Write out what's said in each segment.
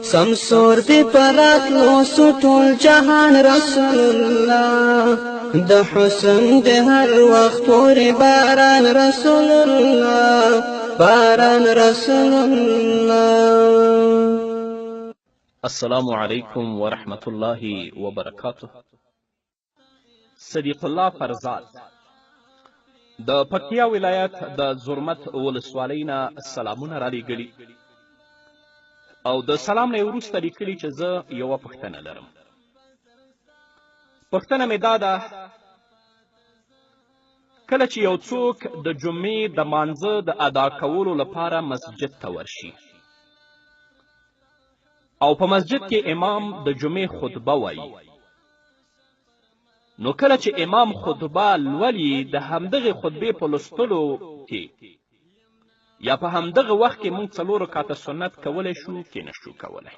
سمسور دی پرات لوسو ټول جهان رسول الله د حسن د هر وخت پورې باران رسول الله باران رسول الله. السلام علیکم ورحمت الله وبرکاته. صدیق الله فرزاد د پکتیا ولایت د زرمت ولسوالۍ نه سلامونه رالیږلي او د سلام نه وروسته لیکلي چې زه یوه پوښتنه لرم. پوښتنه مې دا ده، کله چې یو څوک د جمعې د مانځه د ادا کولو لپاره مسجد ته ورشي او په مسجد کې امام د جمعې خطبه وایي، نو کله چې امام خطبه لولي د همدغې خطبې په لوستلو کې یا په همدغه وخت کې موږ 4 رکعته سنت کولی شو که نه شو کولی؟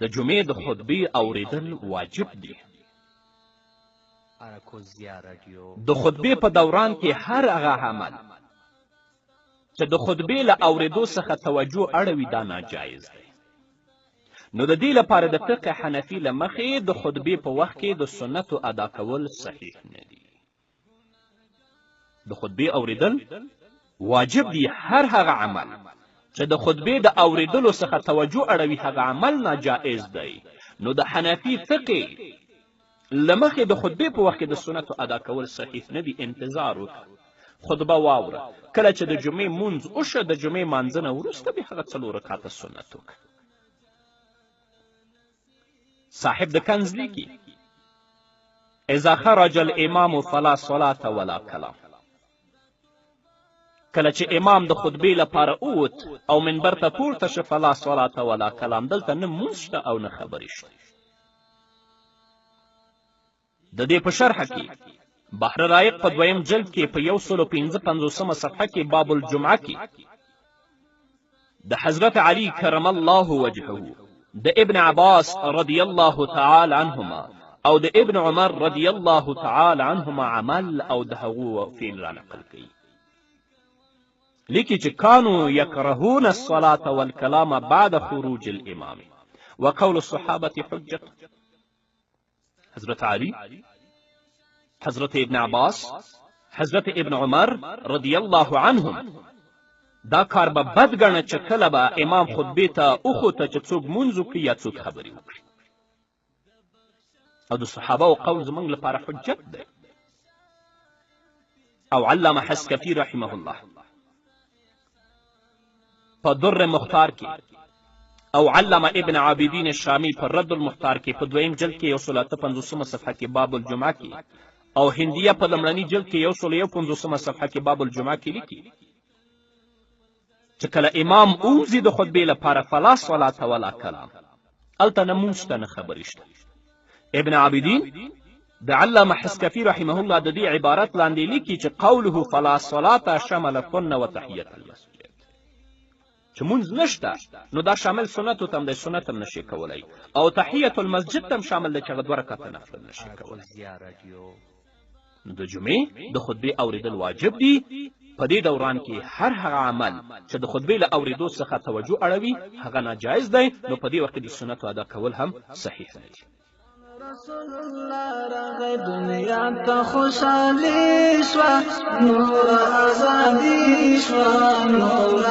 د جمعې د خطبې اوریدل واجب دی. د خطبې په دوران کې هر هغه عمل چې د خطبې له اوریدو څخه توجه اړوي دا ناجایز دی. نو د دې لپاره د فقه حنفي له مخې د خطبې په وخت کې د سنتو ادا کول صحیح نه دي. د خطبې اوریدل واجب دی. هر هغه عمل چې د خطبې د اوریدلو څخه توجه اړوي هغه عمل ناجایز دی. نو د حنفي فقه له مخې د خطبې په وخت کې د سنتو ادا کول صحیح نه دي. انتظار وکړه، خطبه واوره، کله چې د جمعې مونځ وشه د جمعې مانځه نه وروسته بیا هغه 4 رکعته سنت وکړه. صاحب د کنز لیکي، اذا خرج الامام فلا صلاة ولا کلام. کله چې امام د خطبې لپاره اوت او منبر ته پورته شه فلا صلاة ولا کلام، دلته نه مونځ شته او نه خبرې شته. د دې په شرحه کې بحر رایق په 2م جلد کې په 155 صفحه کې باب الجمعه کې د حضرت علی کرم الله وجهه، د ابن عباس رضی الله تعالی عنهما او د ابن عمر رضی الله تعالی عنهما عمل او د هغو فعل را نقل کوي. لیکي چې کانوا یکرهون الصلاة والکلام بعد خروج الامام وقول الصحابة حجة. حضرت علی، حضرت ابن عباس، حضرت ابن عمر رضی الله عنهم دا کار به بد ګڼه چې کله به امام خطبې ته وخوته چې څوک مونځ وکړي یا څوک خبرې وکړي. او د صحابهو قول زموږ لپاره حجت دی. او علامه حسکفي رحمه الله په در مختار کې او علامه ابن عابدین الشامی په رد المختار کې په 2م جلد کې 158 صفحه کې باب الجمعه کې او هندیه په لمړني جلد کې 151 صفحه کې باب الجمعه کې لیکي چې کله امام اوزي د خطبې لپاره فلا صلاة ولا کلام، هلته نه مونځ شته نه خبرې شته. ابن عابدین د علامه حسکفي رحمه الله د دې عبارت لاندې لیکي چې قوله فلا صلاة شمل کن و تحیة المسجد، چې مونځ نشته نو دا شامل سنتو ته هم دی، سنت هم نشي کولی، او تحیة المسجد ته هم شامل دی چې هغه 2 رکعته نفل نشي کولی. نو د جمعې د خطبې اوریدل واجب دی. په دې دوران کې هر هغه عمل چې د خطبې له اوریدو څخه توجه اړوي هغه ناجایز دی. نو په دې وخت کې د سنتو ادا کول هم صحیح دی. رسول الله راغی دنیا ته خوشحالي شوه، نور ازادي شوه، نور